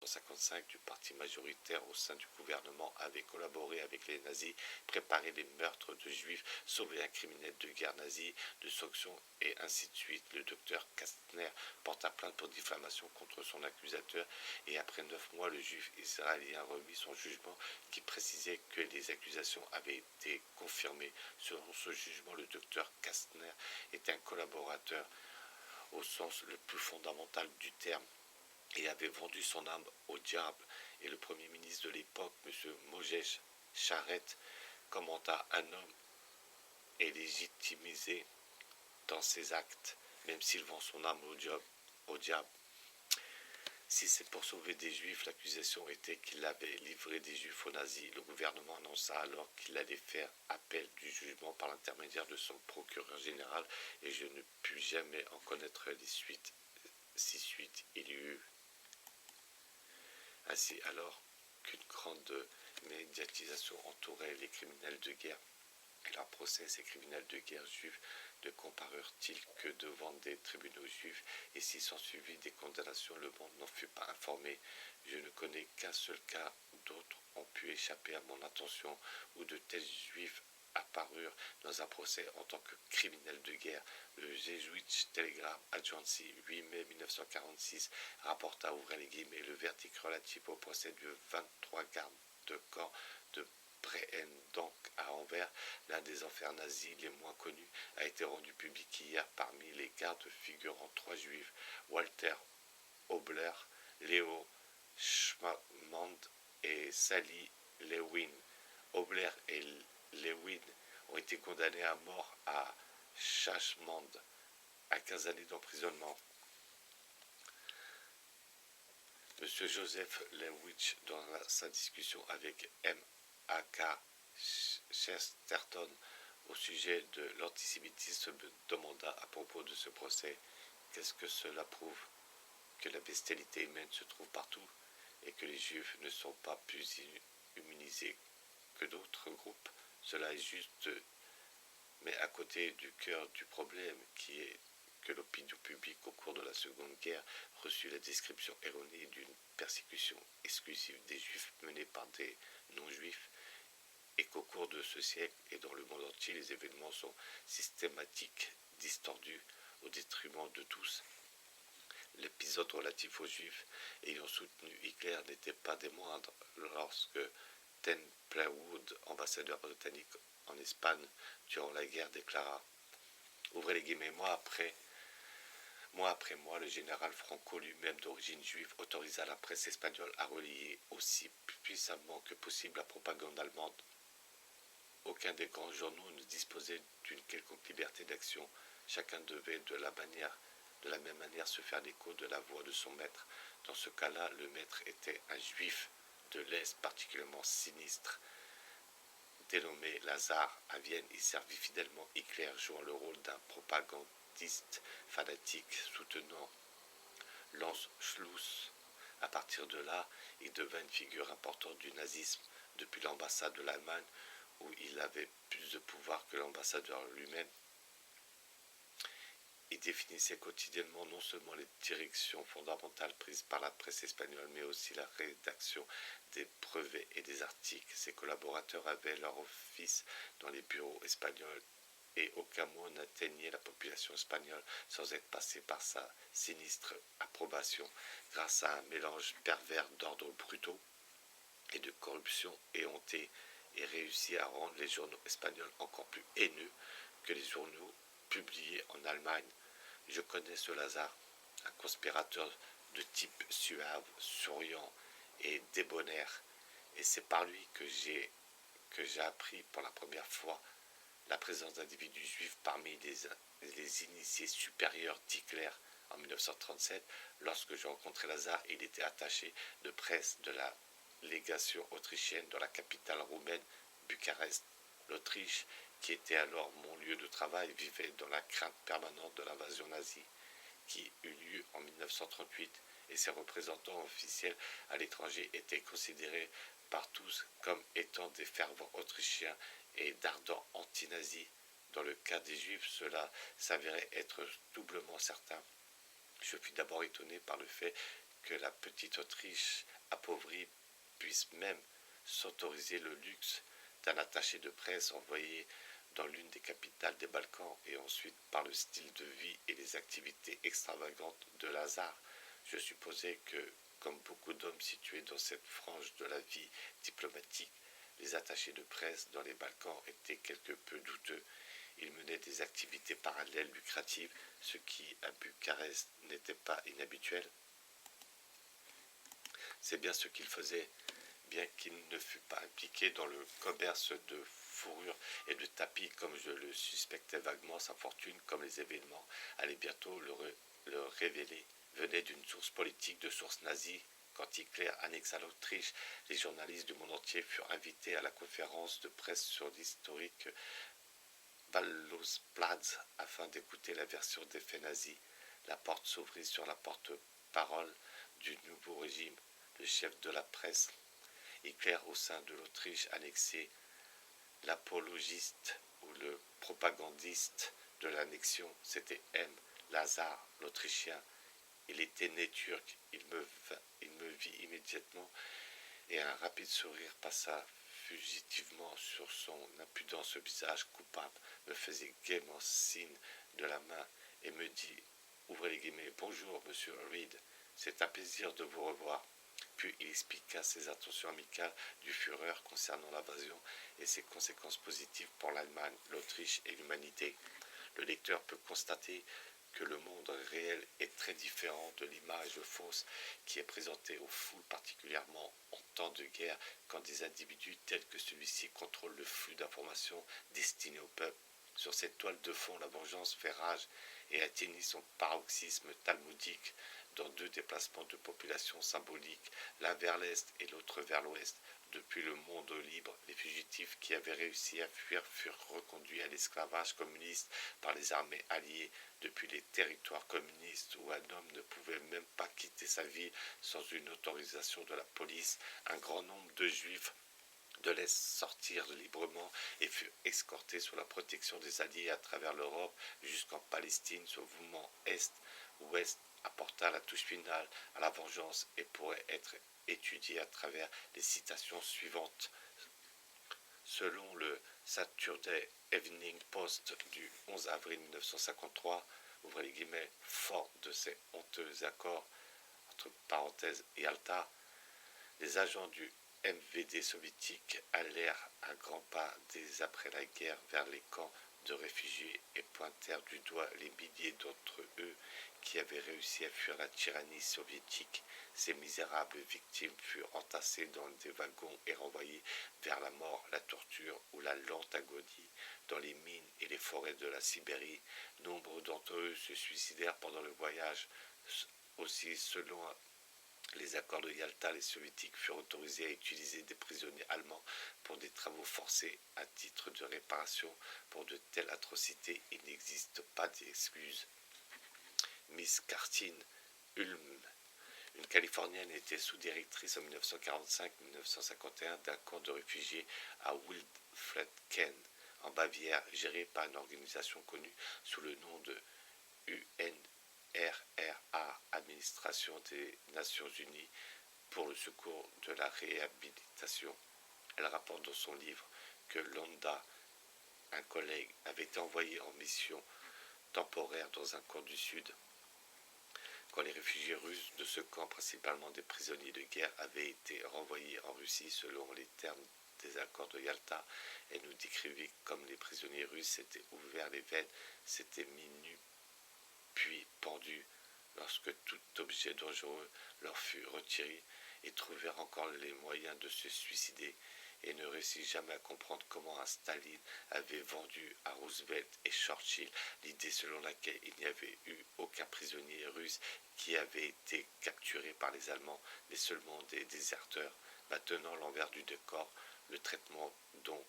1955 du parti majoritaire au sein du gouvernement avait collaboré avec les nazis, préparé les meurtres de juifs, sauvé un criminel de guerre nazi de sanction et ainsi de suite. Le docteur Kastner porta plainte pour diffamation contre son accusateur et après 9 mois, le juif israélien remit son jugement qui précisait que les accusations avaient été confirmées. Selon ce jugement, le docteur Kastner était un collaborateur au sens le plus fondamental du terme et avait vendu son âme au diable. Et le premier ministre de l'époque, M. Moshe Charette, commenta: un homme est légitimisé dans ses actes, même s'il vend son âme au diable. Si c'est pour sauver des juifs, l'accusation était qu'il avait livré des juifs aux nazis. Le gouvernement annonça alors qu'il allait faire appel du jugement par l'intermédiaire de son procureur général et je ne pus jamais en connaître les suites, si suite il y eut. Ainsi, alors qu'une grande médiatisation entourait les criminels de guerre et leur procès, ces criminels de guerre juifs ne comparurent-ils que devant des tribunaux juifs, et si s'ensuivit des condamnations, le monde n'en fut pas informé. Je ne connais qu'un seul cas, d'autres ont pu échapper à mon attention, où de tels juifs apparurent dans un procès en tant que criminels de guerre. Le Jesuit Telegraph Agency, 8 mai 1946, rapporta, ouvrez les guillemets, le verdict relatif au procès du 23 gardes de camp de Brehen, donc à Anvers, l'un des enfers nazis les moins connus, a été rendu public hier. Parmi les gardes figurant 3 juifs, Walter Obler, Leo Schmand et Sally Lewin. Obler et Lewin ont été condamnés à mort à Schmand à 15 années d'emprisonnement. M. Joseph Lewitch, dans sa discussion avec M.A.K. Chesterton au sujet de l'antisémitisme, demanda à propos de ce procès: qu'est-ce que cela prouve? Que la bestialité humaine se trouve partout et que les juifs ne sont pas plus immunisés que d'autres groupes. Cela est juste, mais à côté du cœur du problème, qui est que l'opinion publique au cours de la Seconde Guerre reçut la description erronée d'une persécution exclusive des juifs menée par des non-juifs, et qu'au cours de ce siècle et dans le monde entier, les événements sont systématiques, distordus, au détriment de tous. L'épisode relatif aux Juifs ayant soutenu Hitler n'était pas des moindres lorsque Templewood, ambassadeur britannique en Espagne durant la guerre, déclara, ouvrez les guillemets, mois après mois, le général Franco, lui-même d'origine juive, autorisa la presse espagnole à relayer aussi puissamment que possible la propagande allemande. Aucun des grands journaux ne disposait d'une quelconque liberté d'action. Chacun devait de la même manière se faire l'écho de la voix de son maître. Dans ce cas-là, le maître était un juif de l'Est particulièrement sinistre, dénommé Lazare. À Vienne, il servit fidèlement Hitler, jouant le rôle d'un propagandiste fanatique soutenant l'Anschluss. À partir de là, il devint une figure importante du nazisme depuis l'ambassade de l'Allemagne, où il avait plus de pouvoir que l'ambassadeur lui-même. Il définissait quotidiennement non seulement les directions fondamentales prises par la presse espagnole, mais aussi la rédaction des brevets et des articles. Ses collaborateurs avaient leur office dans les bureaux espagnols et aucun mot n'atteignait la population espagnole sans être passé par sa sinistre approbation, grâce à un mélange pervers d'ordres brutaux et de corruption éhontée, et réussit à rendre les journaux espagnols encore plus haineux que les journaux publiés en Allemagne. Je connais ce Lazare, un conspirateur de type suave, souriant et débonnaire, et c'est par lui que j'ai appris pour la première fois la présence d'individus juifs parmi les initiés supérieurs d'Hitler en 1937. Lorsque j'ai rencontré Lazare, il était attaché de presse de la légation autrichienne dans la capitale roumaine, Bucarest. L'Autriche, qui était alors mon lieu de travail, vivait dans la crainte permanente de l'invasion nazie qui eut lieu en 1938, et ses représentants officiels à l'étranger étaient considérés par tous comme étant des fervents autrichiens et d'ardents anti-nazis. Dans le cas des Juifs, cela s'avérait être doublement certain. Je fus d'abord étonné par le fait que la petite Autriche appauvrie puisse même s'autoriser le luxe d'un attaché de presse envoyé dans l'une des capitales des Balkans et ensuite par le style de vie et les activités extravagantes de Lazare. Je supposais que, comme beaucoup d'hommes situés dans cette frange de la vie diplomatique, les attachés de presse dans les Balkans étaient quelque peu douteux. Ils menaient des activités parallèles lucratives, ce qui, à Bucarest, n'était pas inhabituel. C'est bien ce qu'ils faisaient, bien qu'il ne fût pas impliqué dans le commerce de fourrure et de tapis comme je le suspectais vaguement. Sa fortune, comme les événements allaient bientôt le révéler, venait d'une source politique, de source nazie. Quand Hitler annexa l'Autriche, les journalistes du monde entier furent invités à la conférence de presse sur l'historique Wallausplatz afin d'écouter la version des faits nazis. La porte s'ouvrit sur la porte-parole du nouveau régime, le chef de la presse. Hitler, au sein de l'Autriche annexée, l'apologiste ou le propagandiste de l'annexion, c'était M. Lazare, l'Autrichien. Il était né turc, il me vit immédiatement et un rapide sourire passa fugitivement sur son impudence. Ce visage coupable me faisait gaiement signe de la main et me dit, ouvrez les guillemets, bonjour monsieur Reed, c'est un plaisir de vous revoir. Puis il expliqua ses intentions amicales du Führer concernant l'invasion et ses conséquences positives pour l'Allemagne, l'Autriche et l'humanité. Le lecteur peut constater que le monde réel est très différent de l'image fausse qui est présentée aux foules, particulièrement en temps de guerre, quand des individus tels que celui-ci contrôlent le flux d'informations destinées au peuple. Sur cette toile de fond, la vengeance fait rage et atteignit son paroxysme talmudique dans deux déplacements de population symboliques, l'un vers l'est et l'autre vers l'ouest. Depuis le monde libre, les fugitifs qui avaient réussi à fuir furent reconduits à l'esclavage communiste par les armées alliées. Depuis les territoires communistes où un homme ne pouvait même pas quitter sa ville sans une autorisation de la police, un grand nombre de juifs de l'Est sortirent librement et furent escortés sous la protection des Alliés à travers l'Europe jusqu'en Palestine. Ce mouvement Est-Ouest apporta la touche finale à la vengeance et pourrait être étudié à travers les citations suivantes. Selon le Saturday Evening Post du 11 avril 1953, ouvrez les guillemets, fort de ces honteux accords, entre parenthèses Yalta, les agents du MVD soviétique allèrent à grands pas dès après la guerre vers les camps de réfugiés et pointèrent du doigt les milliers d'entre eux qui avaient réussi à fuir la tyrannie soviétique. Ces misérables victimes furent entassées dans des wagons et renvoyées vers la mort, la torture ou la lente agonie dans les mines et les forêts de la Sibérie. Nombre d'entre eux se suicidèrent pendant le voyage. Aussi, selon les accords de Yalta, les soviétiques furent autorisés à utiliser des prisonniers allemands pour des travaux forcés à titre de réparation. Pour de telles atrocités, il n'existe pas d'excuses. Miss Kartine Ulm, une Californienne, était sous-directrice en 1945-1951 d'un camp de réfugiés à Wildfletken, en Bavière, géré par une organisation connue sous le nom de UNRRA, Administration des Nations Unies pour le secours de la réhabilitation. Elle rapporte dans son livre que Londa, un collègue, avait été envoyé en mission temporaire dans un camp du Sud. Quand les réfugiés russes de ce camp, principalement des prisonniers de guerre, avaient été renvoyés en Russie selon les termes des accords de Yalta, elle nous décrivait comme les prisonniers russes s'étaient ouverts les veines, s'étaient mis nus, puis pendus lorsque tout objet dangereux leur fut retiré, et trouvèrent encore les moyens de se suicider, et ne réussit jamais à comprendre comment un Staline avait vendu à Roosevelt et Churchill l'idée selon laquelle il n'y avait eu aucun prisonnier russe qui avait été capturé par les Allemands, mais seulement des déserteurs. Maintenant, l'envers du décor, le traitement dont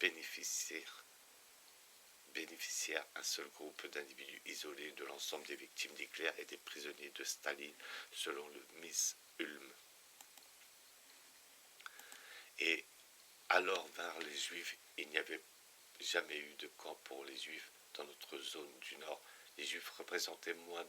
bénéficiaire un seul groupe d'individus isolés de l'ensemble des victimes d'Hitler et des prisonniers de Staline, selon le Miss Ulm. Et alors vinrent les Juifs. Il n'y avait jamais eu de camp pour les Juifs dans notre zone du Nord, Les Juifs représentaient moins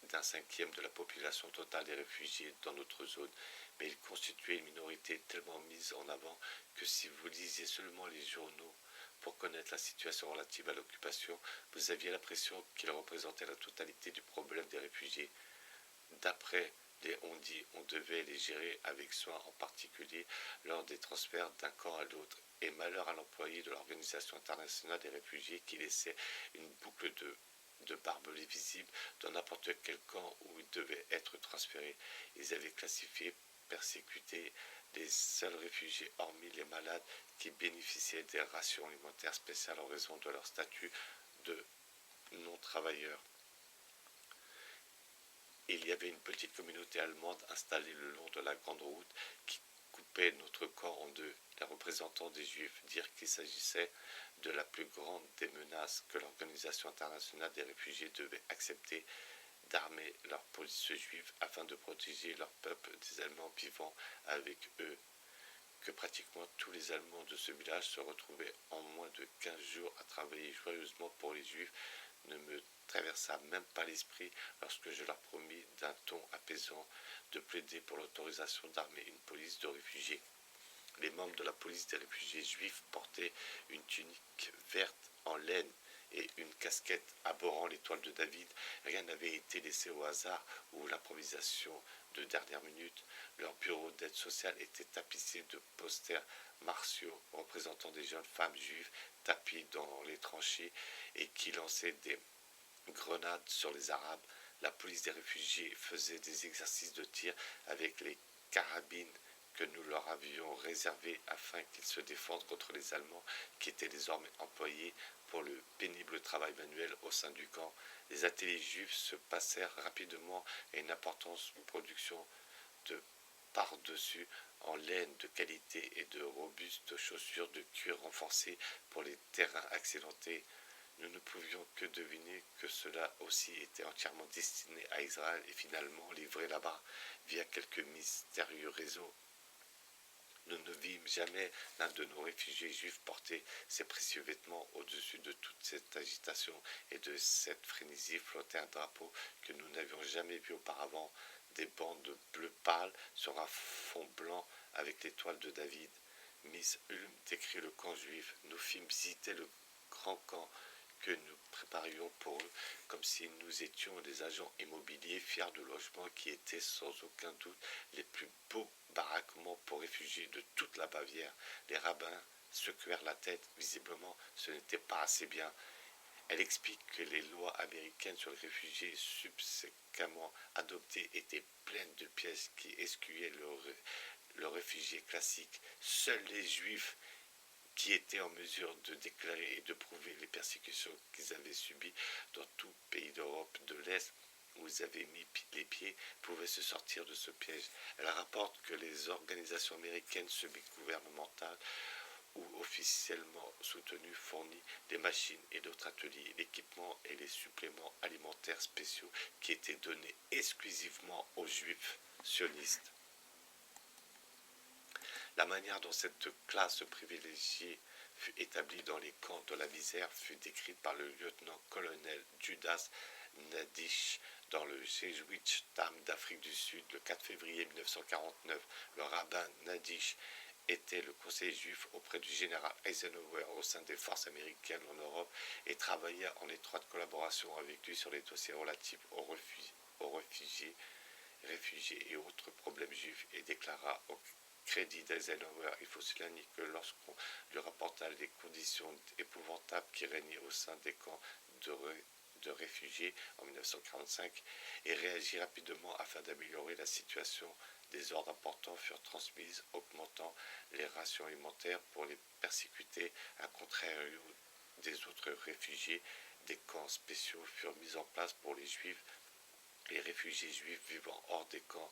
d'un cinquième de la population totale des réfugiés dans notre zone, mais ils constituaient une minorité tellement mise en avant que si vous lisiez seulement les journaux pour connaître la situation relative à l'occupation, vous aviez l'impression qu'ils représentaient la totalité du problème des réfugiés. D'après les on-dit, on devait les gérer avec soin, en particulier lors des transferts d'un camp à l'autre, et malheur à l'employé de l'Organisation internationale des réfugiés qui laissait une boucle de barbelés visible dans n'importe quel camp où ils devaient être transférés. Ils avaient classifié, persécuté les seuls réfugiés, hormis les malades, qui bénéficiaient des rations alimentaires spéciales en raison de leur statut de non-travailleurs. Il y avait une petite communauté allemande installée le long de la grande route qui coupait notre camp en deux. Les représentants des Juifs dirent qu'il s'agissait de la plus grande des menaces que l'Organisation internationale des réfugiés devait accepter, d'armer leur police juive afin de protéger leur peuple des Allemands vivant avec eux, que pratiquement tous les Allemands de ce village se retrouvaient en moins de 15 jours à travailler joyeusement pour les Juifs, ne me traversa même pas l'esprit lorsque je leur promis d'un ton apaisant de plaider pour l'autorisation d'armer une police de réfugiés. Les membres de la police des réfugiés juifs portaient une tunique verte en laine et une casquette abhorrant l'étoile de David. Rien n'avait été laissé au hasard ou l'improvisation de dernière minute. Leur bureau d'aide sociale était tapissé de posters martiaux représentant des jeunes femmes juives tapis dans les tranchées et qui lançaient des grenades sur les Arabes. La police des réfugiés faisait des exercices de tir avec les carabines que nous leur avions réservées afin qu'ils se défendent contre les Allemands qui étaient désormais employés pour le pénible travail manuel au sein du camp. Les ateliers juifs se passèrent rapidement à une importante production de par-dessus en laine de qualité et de robustes chaussures de cuir renforcées pour les terrains accidentés. Nous ne pouvions que deviner que cela aussi était entièrement destiné à Israël et finalement livré là-bas via quelques mystérieux réseaux. Nous ne vîmes jamais l'un de nos réfugiés juifs porter ses précieux vêtements. Au-dessus de toute cette agitation et de cette frénésie flottait un drapeau que nous n'avions jamais vu auparavant, des bandes bleu pâle sur un fond blanc avec l'étoile de David. Miss Hulme décrit le camp juif. Nous fîmes visiter le grand camp que nous préparions pour eux, comme si nous étions des agents immobiliers fiers de logements qui étaient sans aucun doute les plus beaux baraquements pour réfugiés de toute la Bavière. Les rabbins secouèrent la tête, visiblement ce n'était pas assez bien. Elle explique que les lois américaines sur les réfugiés subséquemment adoptées étaient pleines de pièces qui excluaient le réfugié classique. Seuls les juifs qui étaient en mesure de déclarer et de prouver les persécutions qu'ils avaient subies dans tout pays d'Europe de l'Est où ils avaient mis les pieds, pouvaient se sortir de ce piège. Elle rapporte que les organisations américaines semi-gouvernementales ou officiellement soutenues fournissent des machines et d'autres ateliers, l'équipement et les suppléments alimentaires spéciaux qui étaient donnés exclusivement aux juifs sionistes. La manière dont cette classe privilégiée fut établie dans les camps de la misère fut décrite par le lieutenant-colonel Judas Nadish dans le Jewish Times d'Afrique du Sud le 4 février 1949. Le rabbin Nadish était le conseiller juif auprès du général Eisenhower au sein des forces américaines en Europe et travailla en étroite collaboration avec lui sur les dossiers relatifs aux réfugiés et autres problèmes juifs et déclara au crédit d'Eisenhower, il faut souligner que lorsqu'on lui rapporta les conditions épouvantables qui régnaient au sein des camps de réfugiés en 1945 et réagit rapidement afin d'améliorer la situation, des ordres importants furent transmis, augmentant les rations alimentaires pour les persécutés. À contrario des autres réfugiés, des camps spéciaux furent mis en place pour les juifs. Les réfugiés juifs vivant hors des camps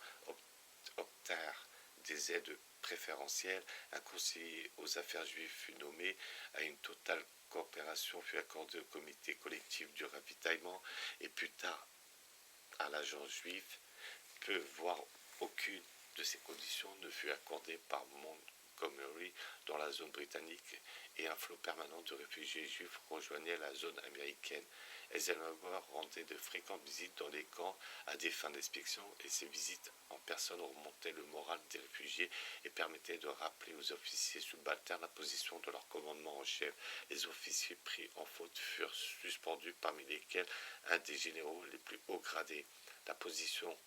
obtinrent des aides préférentielles. Un conseiller aux affaires juives fut nommé. À une totale coopération fut accordée au comité collectif du ravitaillement et plus tard à l'agence juive. Peu voire aucune de ces conditions ne fut accordée par Montgomery dans la zone britannique et un flot permanent de réfugiés juifs rejoignait la zone américaine. Eisenhower rendait de fréquentes visites dans les camps à des fins d'inspection et ces visites en personne remontaient le moral des réfugiés et permettaient de rappeler aux officiers subalternes la position de leur commandement en chef. Les officiers pris en faute furent suspendus, parmi lesquels un des généraux les plus haut gradés. La position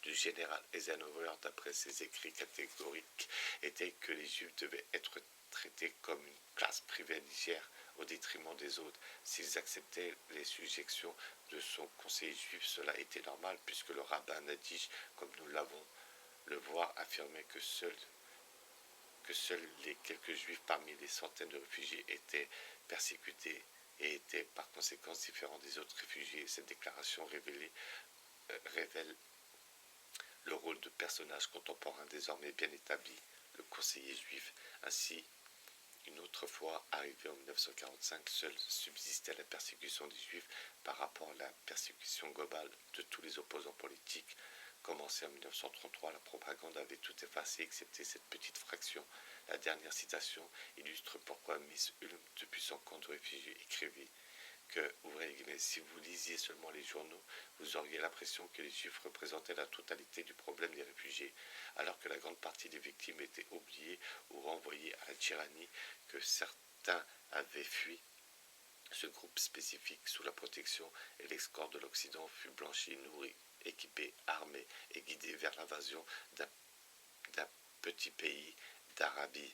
du général Eisenhower, d'après ses écrits catégoriques, était que les Juifs devaient être traités comme une classe privilégiée au détriment des autres. S'ils acceptaient les sujétions de son conseiller juif, cela était normal, puisque le rabbin Nadish, comme nous l'avons le voir, affirmait que seuls les quelques juifs parmi les centaines de réfugiés étaient persécutés et étaient par conséquent différents des autres réfugiés. Cette déclaration révèle le rôle de personnage contemporain désormais bien établi, le conseiller juif. Ainsi, une autre fois, arrivé en 1945, seule subsistait la persécution des Juifs par rapport à la persécution globale de tous les opposants politiques. Commencée en 1933, la propagande avait tout effacé excepté cette petite fraction. La dernière citation illustre pourquoi Miss Ulm, depuis son camp de réfugiés, écrivait que, ouvrez les guillemets, si vous lisiez seulement les journaux, vous auriez l'impression que les Juifs représentaient la totalité du problème des réfugiés, alors que la grande partie des victimes étaient oubliées ou renvoyées à la tyrannie, que certains avaient fui. Ce groupe spécifique, sous la protection et l'escorte de l'Occident, fut blanchi, nourri, équipé, armé et guidé vers l'invasion d'un petit pays d'Arabie.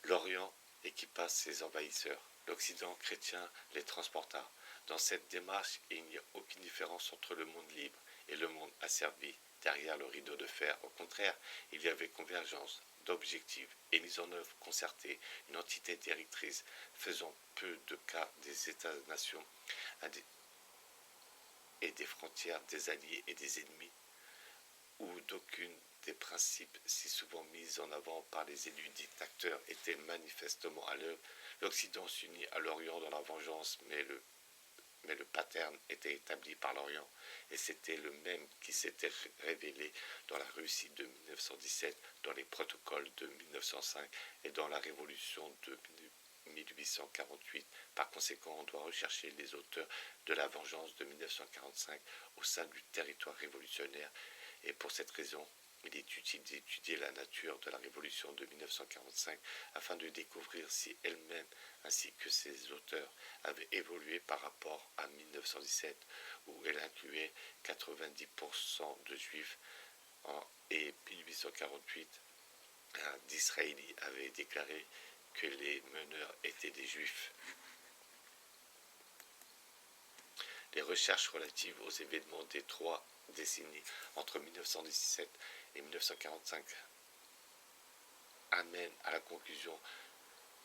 L'Orient équipa ses envahisseurs. L'Occident chrétien les transporta. Dans cette démarche, il n'y a aucune différence entre le monde libre et le monde asservi derrière le rideau de fer. Au contraire, il y avait convergence d'objectifs et mise en œuvre concertée, une entité directrice faisant peu de cas des États-nations et des frontières des alliés et des ennemis, ou d'aucune des principes si souvent mis en avant par les élus dictateurs étaient manifestement à l'œuvre. L'Occident s'unit à l'Orient dans la vengeance, mais le pattern était établi par l'Orient, et c'était le même qui s'était révélé dans la Russie de 1917, dans les protocoles de 1905 et dans la révolution de 1848. Par conséquent, on doit rechercher les auteurs de la vengeance de 1945 au sein du territoire révolutionnaire, et pour cette raison, il est utile d'étudier la nature de la révolution de 1945 afin de découvrir si elle-même, ainsi que ses auteurs, avait évolué par rapport à 1917, où elle incluait 90% de juifs, et 1848, un Disraeli avait déclaré que les meneurs étaient des juifs. Les recherches relatives aux événements des 3 décennies entre 1917 et 1945 amènent à la conclusion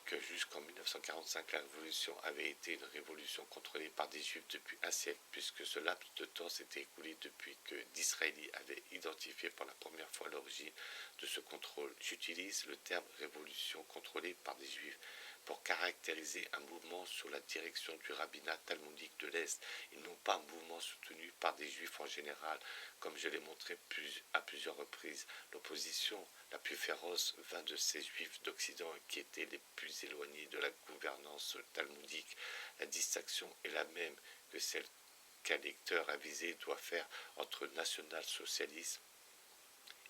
que jusqu'en 1945, la révolution avait été une révolution contrôlée par des juifs depuis un siècle, puisque ce laps de temps s'était écoulé depuis que Disraeli avait identifié pour la première fois l'origine de ce contrôle. J'utilise le terme révolution contrôlée par des juifs pour caractériser un mouvement sous la direction du rabbinat talmudique de l'Est, et non pas un mouvement soutenu par des juifs en général, comme je l'ai montré à plusieurs reprises. L'opposition la plus féroce vint de ces juifs d'Occident qui étaient les plus éloignés de la gouvernance talmudique. La distinction est la même que celle qu'un lecteur avisé doit faire entre national-socialisme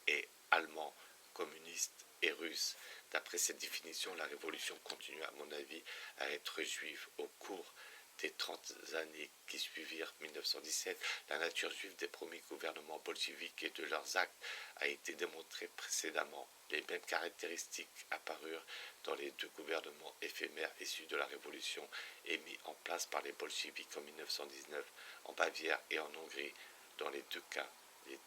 et allemand, communiste et russe. D'après cette définition, la révolution continue, à mon avis, à être juive au cours des 30 années qui suivirent 1917. La nature juive des premiers gouvernements bolcheviques et de leurs actes a été démontrée précédemment. Les mêmes caractéristiques apparurent dans les 2 gouvernements éphémères issus de la révolution et mis en place par les bolcheviks en 1919, en Bavière et en Hongrie. Dans les 2 cas, les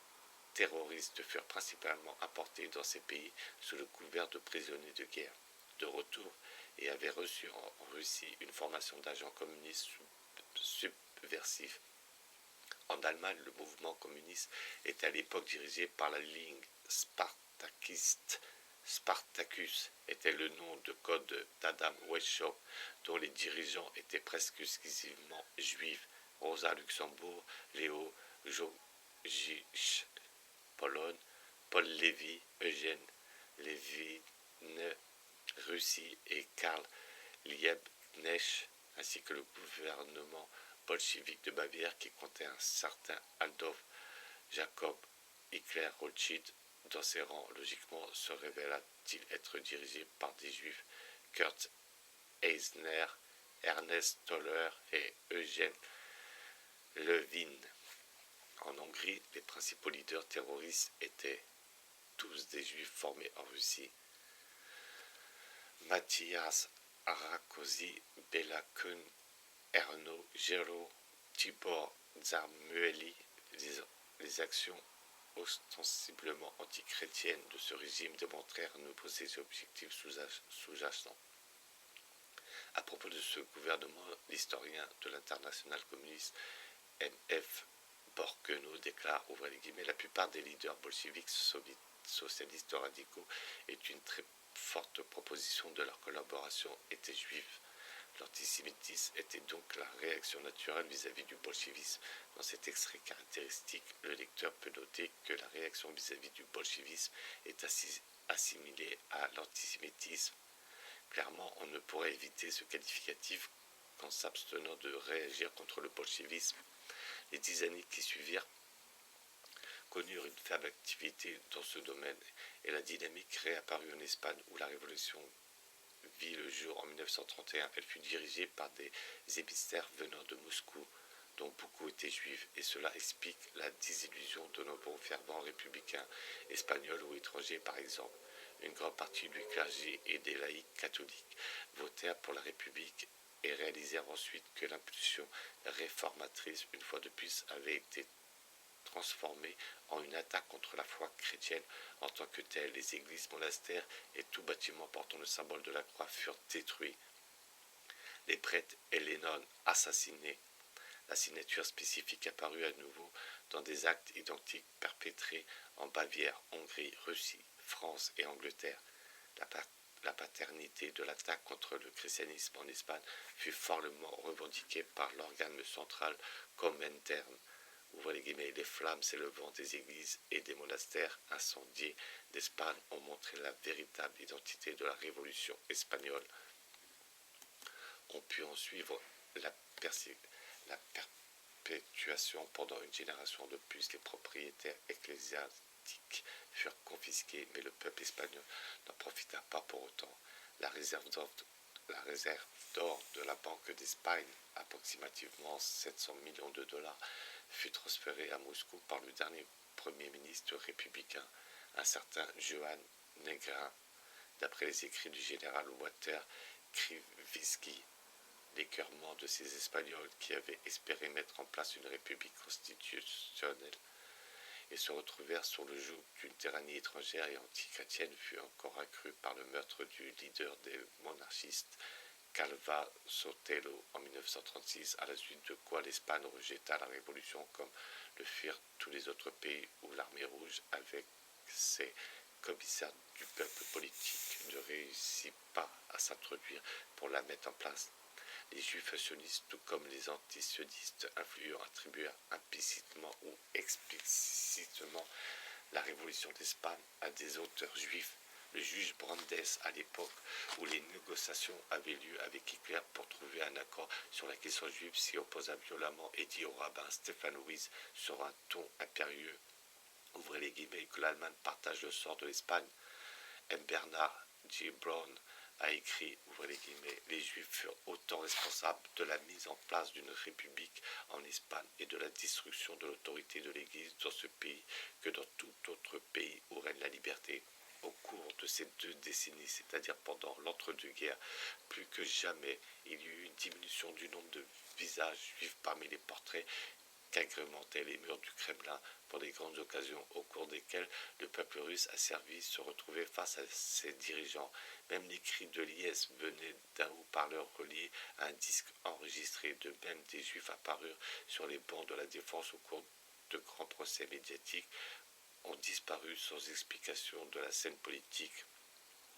terroristes furent principalement importés dans ces pays sous le couvert de prisonniers de guerre. De retour, et avaient reçu en Russie une formation d'agents communistes subversifs. En Allemagne, le mouvement communiste était à l'époque dirigé par la ligne spartakiste. Spartacus était le nom de code d'Adam Weishaupt, dont les dirigeants étaient presque exclusivement juifs. Rosa Luxembourg, Léo Jogic, Pologne, Paul Lévy, Eugène Lévin, Russie et Karl Liebknecht, ainsi que le gouvernement bolchevique de Bavière qui comptait un certain Adolf Jacob Hitler Rothschild dans ses rangs. Logiquement, se révéla-t-il être dirigé par des juifs, Kurt Eisner, Ernest Toller et Eugène Levin. En Hongrie, les principaux leaders terroristes étaient tous des juifs formés en Russie. Matthias Rákosi, Béla Kun, Erno Géraud, Tibor Zamueli. Les actions ostensiblement antichrétiennes de ce régime démontrèrent nombreux objectifs sous-jacents. À propos de ce gouvernement, l'historien de l'internationale communiste M.F. Borkenau déclare, ouvrez les guillemets, la plupart des leaders bolcheviques socialistes radicaux et une très forte proposition de leur collaboration étaient juifs. L'antisémitisme était donc la réaction naturelle vis-à-vis du bolchevisme. Dans cet extrait caractéristique, le lecteur peut noter que la réaction vis-à-vis du bolchevisme est assimilée à l'antisémitisme. Clairement, on ne pourrait éviter ce qualificatif qu'en s'abstenant de réagir contre le bolchevisme. Les 10 années qui suivirent connurent une faible activité dans ce domaine et la dynamique réapparut en Espagne où la révolution vit le jour en 1931. Elle fut dirigée par des émissaires venant de Moscou, dont beaucoup étaient juifs, et cela explique la désillusion de nombreux fervents républicains, espagnols ou étrangers par exemple. Une grande partie du clergé et des laïcs catholiques votèrent pour la République et réalisèrent ensuite que l'impulsion réformatrice, une fois de plus, avait été transformée en une attaque contre la foi chrétienne en tant que telle. Les églises, monastères et tout bâtiment portant le symbole de la croix furent détruits. Les prêtres et les nonnes assassinés. La signature spécifique apparut à nouveau dans des actes identiques perpétrés en Bavière, Hongrie, Russie, France et Angleterre. La paternité de l'attaque contre le christianisme en Espagne fut fortement revendiquée par l'organe central Comintern. Ouvrez les guillemets, les flammes s'élevant des églises et des monastères incendiés d'Espagne ont montré la véritable identité de la révolution espagnole. On put en suivre la perpétuation pendant une génération de plus. Les propriétaires ecclésiastiques furent confisqués, mais le peuple espagnol n'en profita pas pour autant. La réserve d'or de la Banque d'Espagne, approximativement 700 millions de dollars, fut transférée à Moscou par le dernier premier ministre républicain, un certain Joan Negrin, d'après les écrits du général Walter Krivitsky. L'écœurement de ces Espagnols qui avaient espéré mettre en place une république constitutionnelle et se retrouvèrent sur le joug d'une tyrannie étrangère et antichrétienne fut encore accru par le meurtre du leader des monarchistes, Calva Sotelo, en 1936, à la suite de quoi l'Espagne rejeta la révolution comme le firent tous les autres pays où l'armée rouge, avec ses commissaires du peuple politique, ne réussit pas à s'introduire pour la mettre en place. Les juifs sionistes, tout comme les antisionistes influents, attribuèrent implicitement ou explicitement la révolution d'Espagne à des auteurs juifs. Le juge Brandes, à l'époque où les négociations avaient lieu avec Hitler pour trouver un accord sur la question juive, s'y opposa violemment et dit au rabbin Stefan Wyss sur un ton impérieux, ouvrez les guillemets, que l'Allemagne partage le sort de l'Espagne. M. Bernard J. Brown a écrit, ouvrez les guillemets, les Juifs furent autant responsables de la mise en place d'une république en Espagne et de la destruction de l'autorité de l'Église dans ce pays que dans tout autre pays où règne la liberté. Au cours de ces 2 décennies, c'est-à-dire pendant l'entre-deux-guerres, plus que jamais, il y eut une diminution du nombre de visages juifs parmi les portraits qu'agrémentaient les murs du Kremlin pour des grandes occasions au cours desquelles le peuple russe asservi se retrouvait face à ses dirigeants. Même les cris de liesse venaient d'un haut-parleur relié à un disque enregistré. De même, des juifs apparurent sur les bancs de la défense au cours de grands procès médiatiques ont disparu sans explication de la scène politique.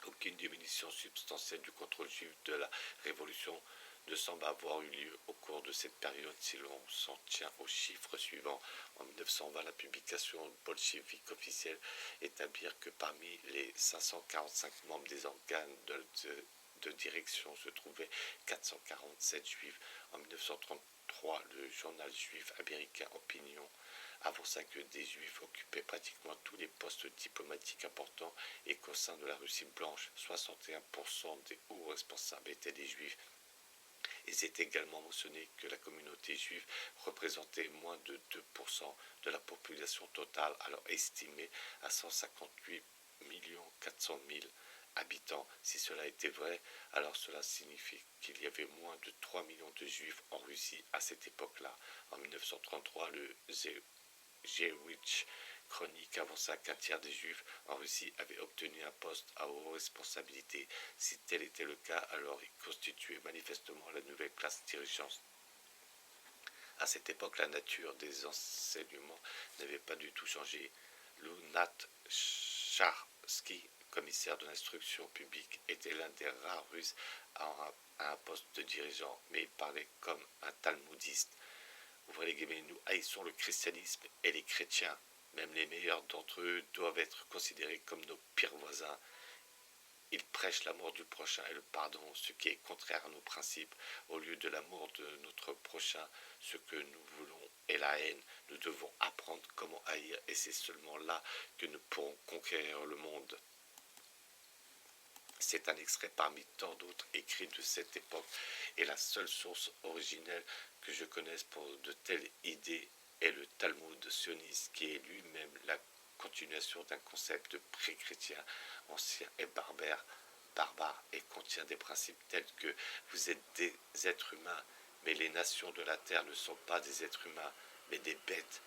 Aucune diminution substantielle du contrôle juif de la révolution ne semble avoir eu lieu au cours de cette période si l'on s'en tient aux chiffres suivants. En 1920, la publication bolchevique officielle établirent que parmi les 545 membres des organes de direction se trouvaient 447 juifs. En 1933, le journal juif américain Opinion avança que des juifs occupaient pratiquement tous les postes diplomatiques importants et qu'au sein de la Russie blanche, 61% des hauts responsables étaient des juifs. Il est également mentionné que la communauté juive représentait moins de 2% de la population totale, alors estimée à 158 400 000 habitants. Si cela était vrai, alors cela signifie qu'il y avait moins de 3 millions de juifs en Russie à cette époque-là. En 1933, le Jewish Chronique avança qu'un tiers des juifs en Russie avaient obtenu un poste à haute responsabilité. Si tel était le cas, alors ils constituaient manifestement la nouvelle classe dirigeante. À cette époque, la nature des enseignements n'avait pas du tout changé. Lou Natcharsky, commissaire de l'instruction publique, était l'un des rares Russes à un poste de dirigeant, mais il parlait comme un talmudiste. Ouvrez les guillemets, nous haïssons le christianisme et les chrétiens. Même les meilleurs d'entre eux doivent être considérés comme nos pires voisins. Ils prêchent l'amour du prochain et le pardon, ce qui est contraire à nos principes. Au lieu de l'amour de notre prochain, ce que nous voulons est la haine. Nous devons apprendre comment haïr et c'est seulement là que nous pourrons conquérir le monde. C'est un extrait parmi tant d'autres écrits de cette époque et la seule source originelle que je connaisse pour de telles idées est le Talmud sioniste, qui est lui-même la continuation d'un concept pré-chrétien, ancien et barbare, et contient des principes tels que vous êtes des êtres humains, mais les nations de la terre ne sont pas des êtres humains, mais des bêtes.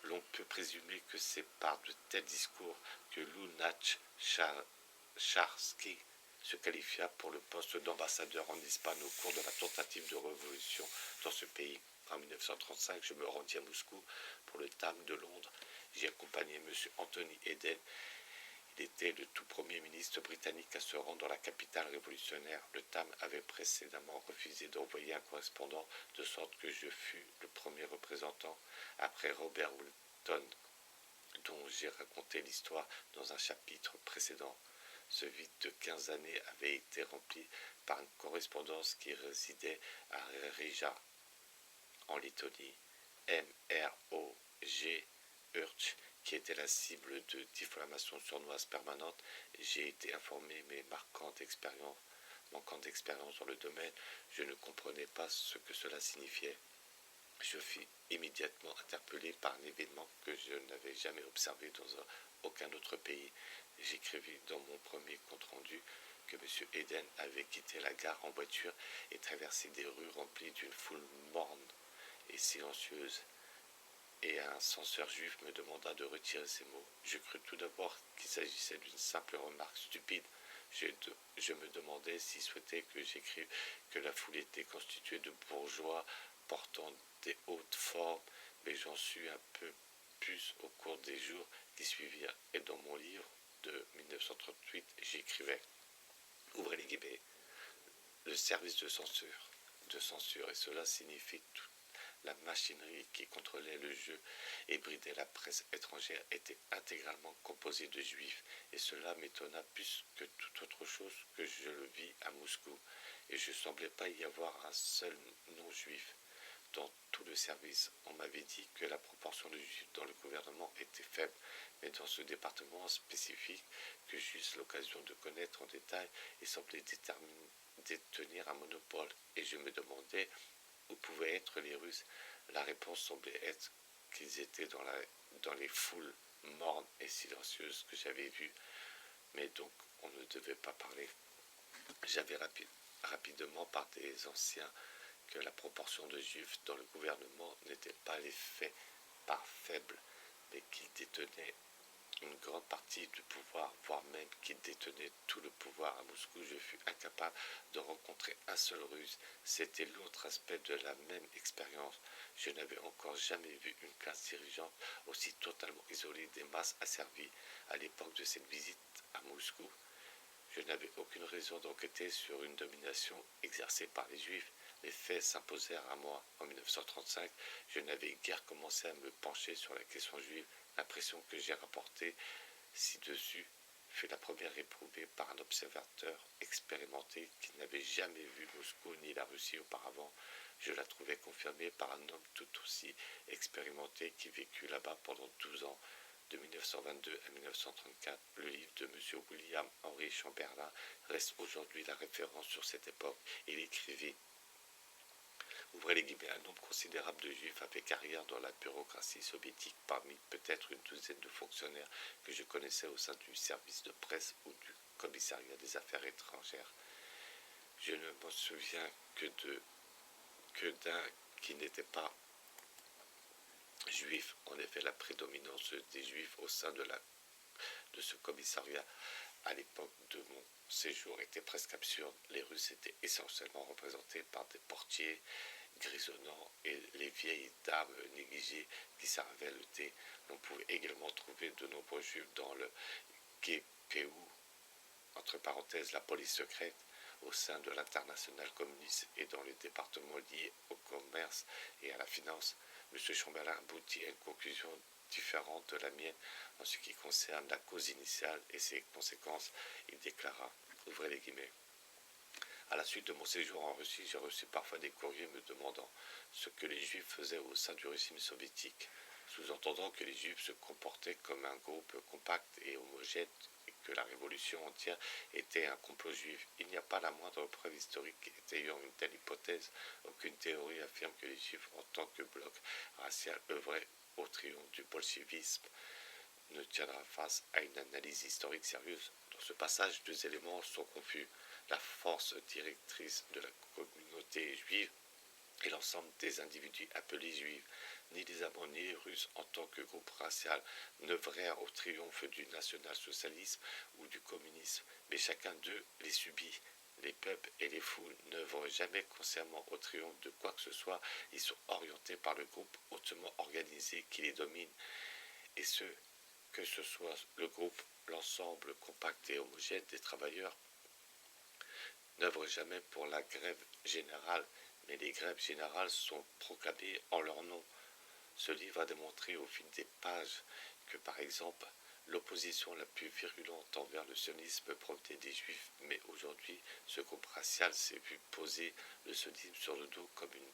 L'on peut présumer que c'est par de tels discours que Lou Natcharsky se qualifia pour le poste d'ambassadeur en Espagne au cours de la tentative de révolution dans ce pays. En 1935, je me rendis à Moscou pour le Times de Londres. J'y accompagnai M. Anthony Eden. Il était le tout premier ministre britannique à se rendre dans la capitale révolutionnaire. Le Times avait précédemment refusé d'envoyer un correspondant, de sorte que je fus le premier représentant, après Robert Wilton, dont j'ai raconté l'histoire dans un chapitre précédent. Ce vide de 15 années avait été rempli par une correspondance qui résidait à Riga, en Lettonie. MROG Urch, qui était la cible de diffamations sournoises permanentes. J'ai été informé, mais manquant d'expérience dans le domaine, je ne comprenais pas ce que cela signifiait. Je fus immédiatement interpellé par un événement que je n'avais jamais observé dans aucun autre pays. J'écrivis dans mon premier compte-rendu que M. Eden avait quitté la gare en voiture et traversé des rues remplies d'une foule morne et silencieuse, et un censeur juif me demanda de retirer ces mots. Je crus tout d'abord qu'il s'agissait d'une simple remarque stupide. Je me demandais s'il souhaitait que j'écrive que la foule était constituée de bourgeois portant des hautes formes, mais j'en sus un peu plus au cours des jours qui suivirent, et dans mon livre de 1938, j'écrivais, ouvrez les guillemets, le service de censure, et cela signifie toute la machinerie qui contrôlait le jeu et bridait la presse étrangère était intégralement composée de juifs, et cela m'étonna plus que toute autre chose que je le vis à Moscou, et je ne semblais pas y avoir un seul non-juif. Dans tout le service, on m'avait dit que la proportion de juifs dans le gouvernement était faible, mais dans ce département spécifique que j'eus l'occasion de connaître en détail, il semblait détenir un monopole, et je me demandais où pouvaient être les Russes. La réponse semblait être qu'ils étaient dans les foules mornes et silencieuses que j'avais vues, mais donc on ne devait pas parler. J'avais rapidement par des anciens que la proportion de juifs dans le gouvernement n'était pas l'effet par faible, mais qu'ils détenaient une grande partie du pouvoir, voire même qu'ils détenaient tout le pouvoir. À Moscou, je fus incapable de rencontrer un seul Russe. C'était l'autre aspect de la même expérience. Je n'avais encore jamais vu une classe dirigeante aussi totalement isolée des masses asservies. À l'époque de cette visite à Moscou, Je n'avais aucune raison d'enquêter sur une domination exercée par les Juifs. Les faits s'imposèrent à moi. En 1935, je n'avais guère commencé à me pencher sur la question juive. L'impression que j'ai rapportée ci-dessus fut la première éprouvée par un observateur expérimenté qui n'avait jamais vu Moscou ni la Russie auparavant. Je la trouvais confirmée par un homme tout aussi expérimenté qui vécut là-bas pendant 12 ans. De 1922 à 1934, le livre de M. William Henry Chamberlain reste aujourd'hui la référence sur cette époque. Il écrivit, ouvrez les guillemets, un nombre considérable de juifs a fait carrière dans la bureaucratie soviétique parmi peut-être une douzaine de fonctionnaires que je connaissais au sein du service de presse ou du commissariat des affaires étrangères. Je ne me souviens que d'un qui n'était pas juif. En effet, la prédominance des juifs au sein de ce commissariat à l'époque de mon séjour était presque absurde. Les Russes étaient essentiellement représentés par des portiers grisonnants et les vieilles dames négligées qui servaient le thé. On pouvait également trouver de nombreux juifs dans le GPU, entre parenthèses la police secrète, au sein de l'internationale communiste et dans les départements liés au commerce et à la finance. M. Chamberlain aboutit à une conclusion différente de la mienne en ce qui concerne la cause initiale et ses conséquences. Il déclara, ouvrez les guillemets, à la suite de mon séjour en Russie, j'ai reçu parfois des courriers me demandant ce que les Juifs faisaient au sein du régime soviétique, sous-entendant que les Juifs se comportaient comme un groupe compact et homogène et que la révolution entière était un complot juif. Il n'y a pas la moindre preuve historique étayant une telle hypothèse. Aucune théorie affirme que les Juifs, en tant que bloc racial, œuvraient au triomphe du bolchevisme, ne tiendra face à une analyse historique sérieuse. Dans ce passage, deux éléments sont confus. La force directrice de la communauté juive et l'ensemble des individus appelés juifs. Ni les Allemands ni les Russes, en tant que groupe racial, n'œuvrèrent au triomphe du national-socialisme ou du communisme, mais chacun d'eux les subit. Les peuples et les foules n'œuvrent jamais consciemment au triomphe de quoi que ce soit. Ils sont orientés par le groupe hautement organisé qui les domine. Et que ce soit le groupe, l'ensemble compact et homogène des travailleurs, n'œuvrent jamais pour la grève générale, mais les grèves générales sont proclamées en leur nom. Ce livre a démontré au fil des pages que, par exemple, l'opposition la plus virulente envers le sionisme provenait des Juifs, mais aujourd'hui, ce groupe racial s'est vu poser le sionisme sur le dos comme une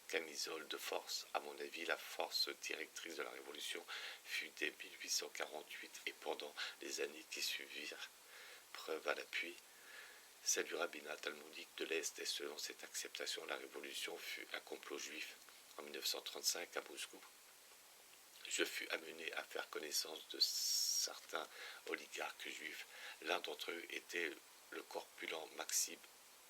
camisole de force. À mon avis, la force directrice de la Révolution fut dès 1848 et pendant les années qui suivirent. Preuve à l'appui, celle du rabbinat talmudique de l'Est, et selon cette acceptation, la Révolution fut un complot juif. En 1935, à Moscou, je fus amené à faire connaissance de certains oligarques juifs. L'un d'entre eux était le corpulent Maxime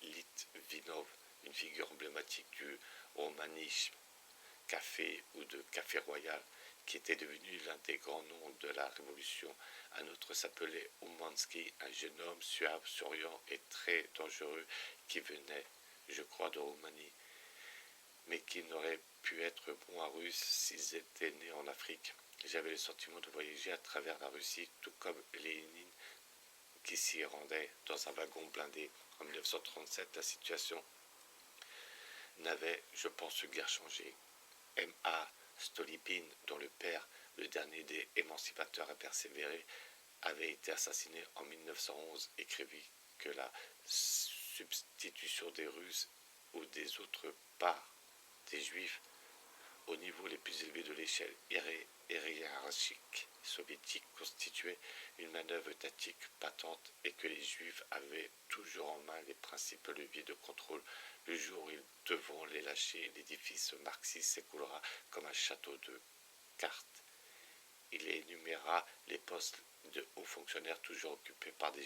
Litvinov, une figure emblématique du romanisme, café ou de café royal, qui était devenu l'un des grands noms de la Révolution. Un autre s'appelait Oumansky, un jeune homme suave, souriant et très dangereux qui venait, je crois, de Roumanie, mais qui n'aurait pu être bon à Russe s'ils étaient nés en Afrique. J'avais le sentiment de voyager à travers la Russie, tout comme Lénine qui s'y rendait dans un wagon blindé. En 1937, la situation n'avait, je pense, guère changé. M.A. Stolypine, dont le père, le dernier des émancipateurs à persévérer, avait été assassiné en 1911, écrivit que la substitution des Russes ou des autres parts des Juifs au niveau les plus élevés de l'échelle hiérarchique soviétique constituait une manœuvre tactique patente et que les Juifs avaient toujours en main les principaux leviers de contrôle. Le jour où ils devront les lâcher, l'édifice marxiste s'écoulera comme un château de cartes. Il énuméra les postes de hauts fonctionnaires toujours occupés par des